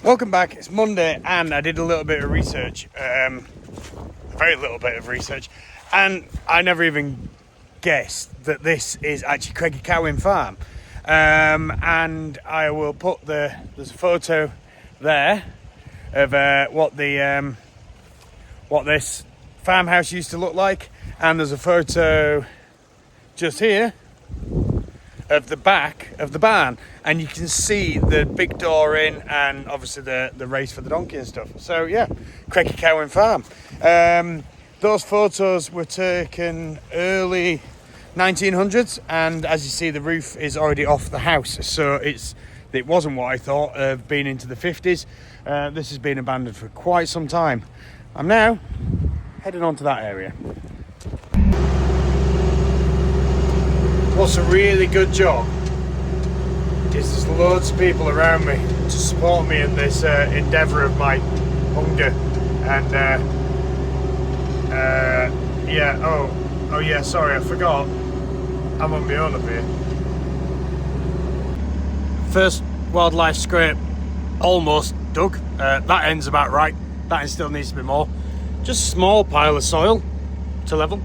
Welcome back. It's Monday and I did a little bit of research, a very little bit of research, and I never even guessed that this is actually Creg Y Cowin farm. And I will put there's a photo there of what this farmhouse used to look like, and there's a photo just here of the back of the barn, and you can see the big door in and obviously the race for the donkey and stuff. So yeah, Creg Y Cowin farm. Those photos were taken early 1900s, and as you see, the roof is already off the house, so it wasn't what I thought of being into the 50s. This has been abandoned for quite some time. I'm now heading on to that area. What's a really good job is there's loads of people around me to support me in this endeavour of my hunger. And yeah, oh yeah, sorry, I forgot. I'm on my own up here. First wildlife scrape almost dug. That end's about right. That end still needs to be more. Just a small pile of soil to level.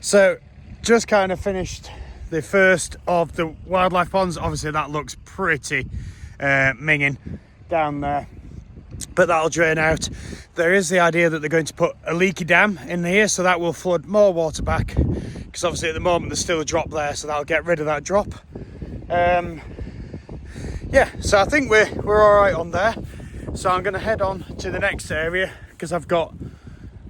So just kind of finished the first of the wildlife ponds. Obviously that looks pretty minging down there, but that'll drain out. There is the idea that they're going to put a leaky dam in here, so that will flood more water back, because obviously at the moment there's still a drop there, so that'll get rid of that drop. Yeah, so I think we're all right on there. So I'm going to head on to the next area, because I've got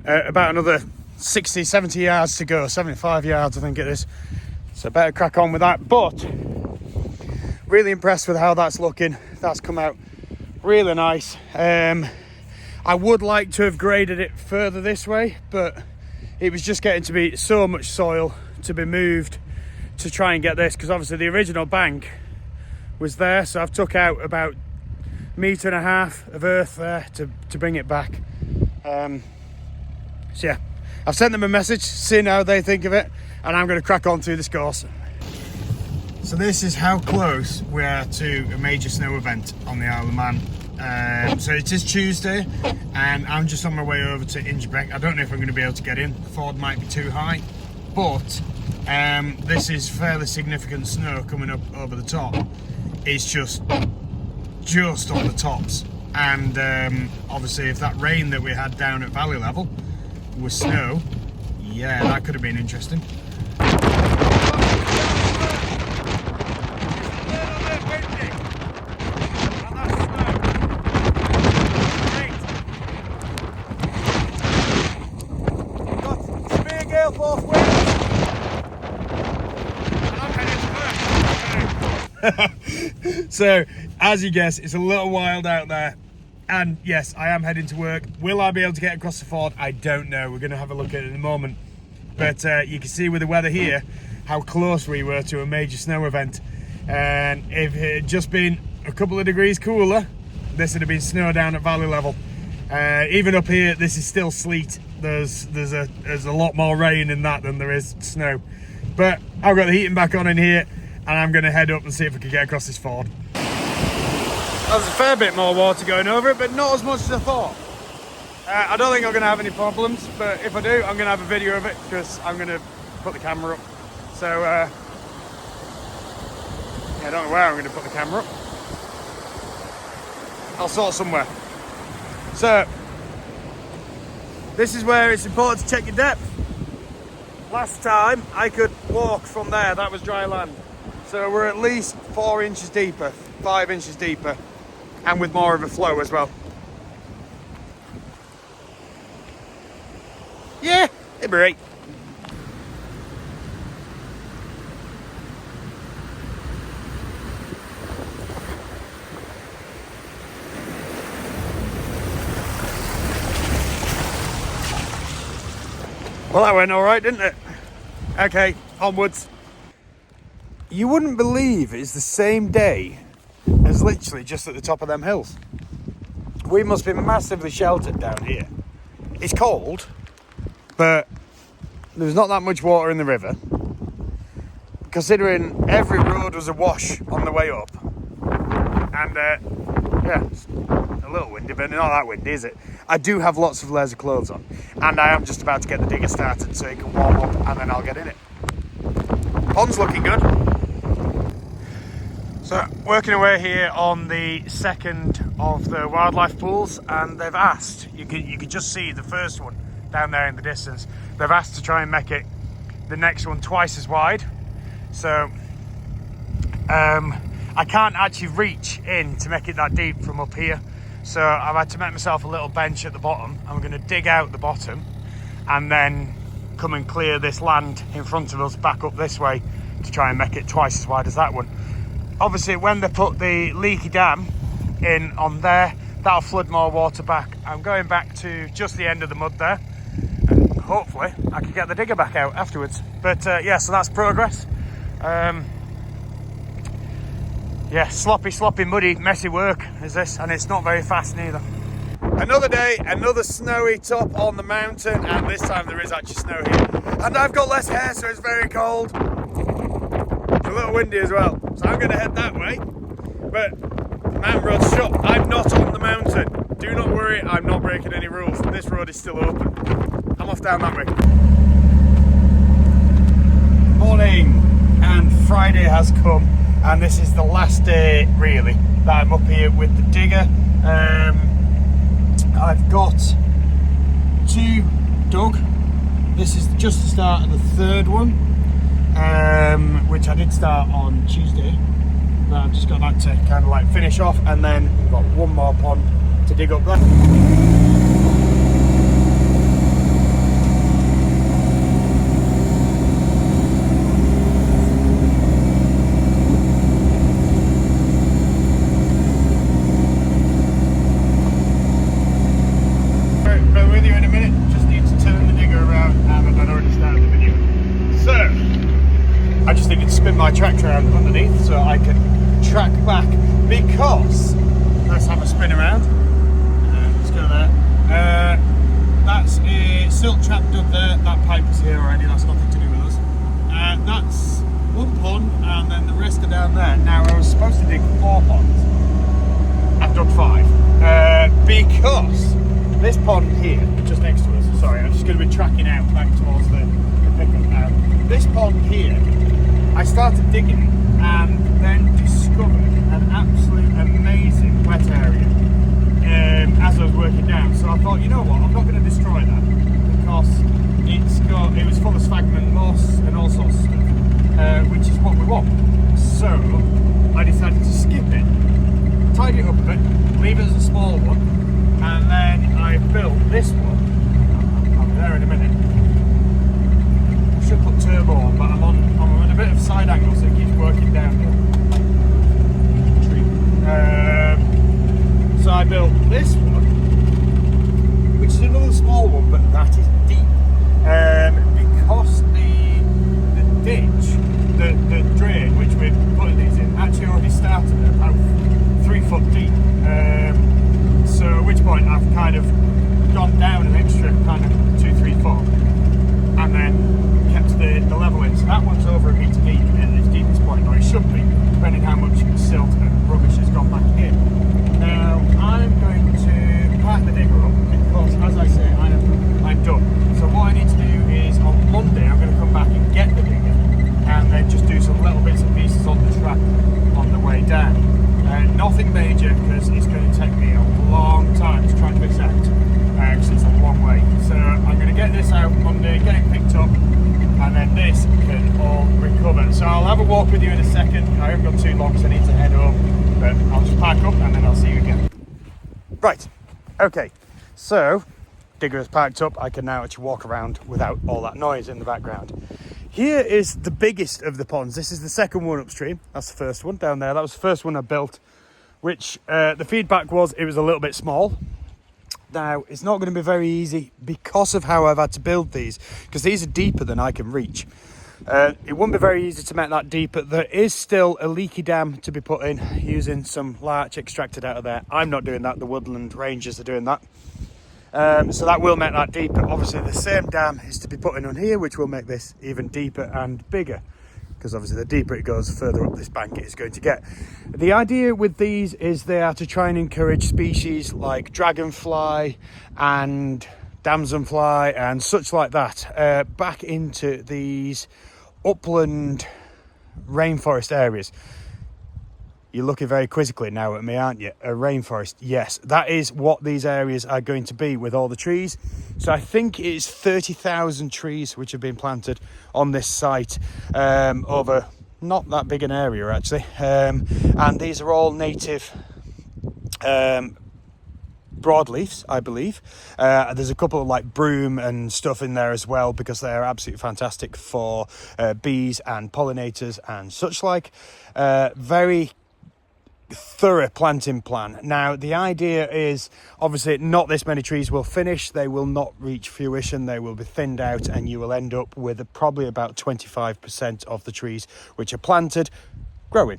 about another 60, 70 yards to go, 75 yards I think it is. So better crack on with that. But really impressed with how that's looking. That's come out really nice. I would like to have graded it further this way, but it was just getting to be so much soil to be moved to try and get this, because obviously the original bank was there, so I've took out about 1.5 meters of earth there to bring it back. So yeah, I've sent them a message, seeing how they think of it, and I'm going to crack on through this course. So this is how close we are to a major snow event on the Isle of Man. So it is Tuesday, and I'm just on my way over to Ingebrigtsen. I don't know if I'm going to be able to get in. The ford might be too high, but this is fairly significant snow coming up over the top. It's just on the tops, and obviously if that rain that we had down at valley level was snow, yeah, that could have been interesting. So, as you guess, it's a little wild out there. And yes, I am heading to work. Will I be able to get across the ford? I don't know. We're going to have a look at it in a moment. But you can see with the weather here how close we were to a major snow event. And if it had just been a couple of degrees cooler, this would have been snow down at valley level. Even up here, this is still sleet. There's a lot more rain in that than there is snow. But I've got the heating back on in here, and I'm going to head up and see if I can get across this ford. There's a fair bit more water going over it, but not as much as I thought. I don't think I'm going to have any problems, but if I do, I'm going to have a video of it, because I'm going to put the camera up. So, yeah, I don't know where I'm going to put the camera up. I'll sort somewhere. So, this is where it's important to check your depth. Last time, I could walk from there, that was dry land. So we're at least 4 inches deeper, 5 inches deeper, and with more of a flow as well. Yeah, it'll be right. Well, that went all right, didn't it? Okay, onwards. You wouldn't believe it's the same day as literally just at the top of them hills. We must be massively sheltered down here. It's cold, but there's not that much water in the river. Considering every road was awash on the way up. And yeah, a little windy, but not that windy, is it? I do have lots of layers of clothes on, and I am just about to get the digger started so it can warm up, and then I'll get in it. Pond's looking good. So, working away here on the second of the wildlife pools, and they've asked, you can just see the first one down there in the distance, they've asked to try and make it the next one twice as wide. So I can't actually reach in to make it that deep from up here, so I've had to make myself a little bench at the bottom. I'm going to dig out the bottom and then come and clear this land in front of us back up this way to try and make it twice as wide as that one. Obviously when they put the leaky dam in on there, that'll flood more water back. I'm going back to just the end of the mud there, and hopefully I can get the digger back out afterwards. But yeah, so that's progress. Yeah, sloppy, muddy, messy work is this, and it's not very fast neither. Another day, another snowy top on the mountain, and this time there is actually snow here. And I've got less hair, so it's very cold. It's a little windy as well, so I'm going to head that way. But the mountain road's shut. I'm not on the mountain. Do not worry, I'm not breaking any rules. This road is still open. I'm off down that way. Morning, and Friday has come, and this is the last day really that I'm up here with the digger. I've got 2 dug. This is just the start of the 3rd one, which I did start on Tuesday, but I've just got that to kind of like finish off, and then we've got 1 more pond to dig up there. My tractor around underneath so I can track back, because let's have a spin around. Let's go there. That's a silt trap dug there. That pipe is here already, that's nothing to do with us. That's 1 pond, and then the rest are down there. Now I was supposed to dig 4 ponds. I've dug 5 because this pond here just next to us, sorry, I'm just going to be tracking out back towards the pickup now. This pond here, I started digging it and then discovered an absolute amazing wet area as I was working down. So I thought, you know what, I'm not going to destroy that, because it was full of sphagnum moss and all sorts of stuff, which is what we want. So I decided to skip it, tidy it up a bit, leave it as a small one, and then I built this one. I'll be there in a minute. Should put turbo on, but I'm on a bit of a side angle, so it keeps working downhill. So I built this one, which is another small one, but that is deep, because the ditch, the drain which we're putting these in, actually already started at about 3 foot deep. So at which point I've kind of gone down an extra kind of 2-3 foot, and then kept the level in. So that one's over a metre deep at its deepest point, or it should be, depending how much silt and rubbish has gone back in. Now I'm going to pack the digger up, because as I say, I'm done. So what I need to do is on Monday I'm going to come back and get the digger, and then just do some little bits and pieces on the track on the way down. Nothing major, because it's going to take me a long time to track this out, because it's a long way. So I'm going to get this out Monday, get it picked up, and then this can all recover. So I'll have a walk with you in a second. I haven't got too long, so I need to head home, but I'll just pack up and then I'll see you again. Right, okay, so digger is packed up. I can now actually walk around without all that noise in the background. Here is the biggest of the ponds. This is the second one upstream. That's the first one down there. That was the first one I built, which the feedback was it was a little bit small. Now, it's not going to be very easy because of how I've had to build these, because these are deeper than I can reach. It wouldn't be very easy to make that deeper. There is still a leaky dam to be put in using some larch extracted out of there. I'm not doing that, the woodland rangers are doing that. So that will make that deeper. Obviously the same dam is to be put in on here, which will make this even deeper and bigger. because obviously the deeper it goes, the further up this bank it is going to get. The idea with these is they are to try and encourage species like dragonfly and damselfly and such like that back into these upland rainforest areas. You're looking very quizzically now at me, aren't you? A rainforest, yes. That is what these areas are going to be with all the trees. So I think it's 30,000 trees which have been planted on this site over not that big an area, actually. And these are all native broadleafs, I believe. There's a couple of like broom and stuff in there as well, because they are absolutely fantastic for bees and pollinators and such like. Very thorough planting plan. Now the idea is obviously not this many trees will finish, they will not reach fruition, they will be thinned out, and you will end up with probably about 25% of the trees which are planted growing.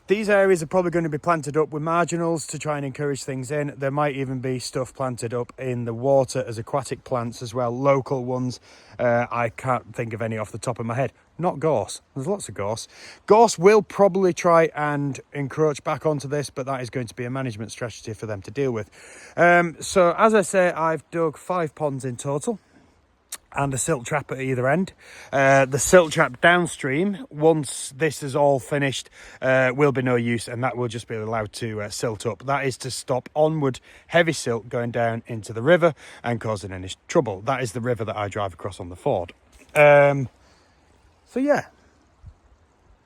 These areas are probably going to be planted up with marginals to try and encourage things in. There might even be stuff planted up in the water as aquatic plants as well, local ones. I can't think of any off the top of my head. Not gorse. There's lots of gorse. Gorse will probably try and encroach back onto this, but that is going to be a management strategy for them to deal with. So as I say, I've dug 5 ponds in total, and a silt trap at either end. The silt trap downstream, once this is all finished, will be no use, and that will just be allowed to silt up. That is to stop onward heavy silt going down into the river and causing any trouble. That is the river that I drive across on the ford. So yeah,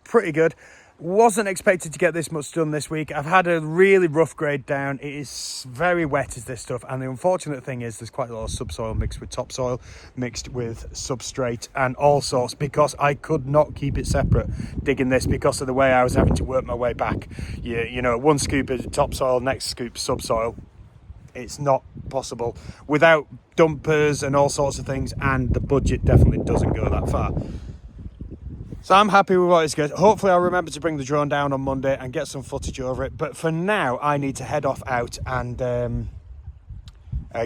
pretty good. Wasn't expected to get this much done this week. I've had a really rough grade down. It is very wet as this stuff, and the unfortunate thing is there's quite a lot of subsoil mixed with topsoil, mixed with substrate and all sorts, because I could not keep it separate digging this because of the way I was having to work my way back. You know, one scoop is topsoil, next scoop subsoil. It's not possible without dumpers and all sorts of things, and the budget definitely doesn't go that far. So I'm happy with what it's good. Hopefully I'll remember to bring the drone down on Monday and get some footage over it. But for now, I need to head off out and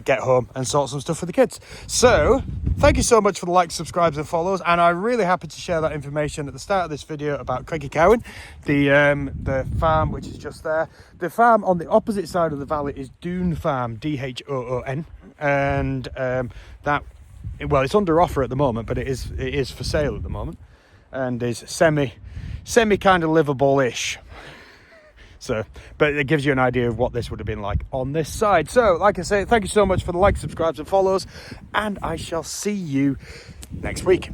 get home and sort some stuff for the kids. So thank you so much for the likes, subscribes and follows. And I'm really happy to share that information at the start of this video about Creg Y Cowin, the farm which is just there. The farm on the opposite side of the valley is Doon Farm, D-H-O-O-N. And that, well, it's under offer at the moment, but it is for sale at the moment. And is semi kind of livable-ish. So, but it gives you an idea of what this would have been like on this side. So, like I say, thank you so much for the likes, subscribes and follows, and I shall see you next week.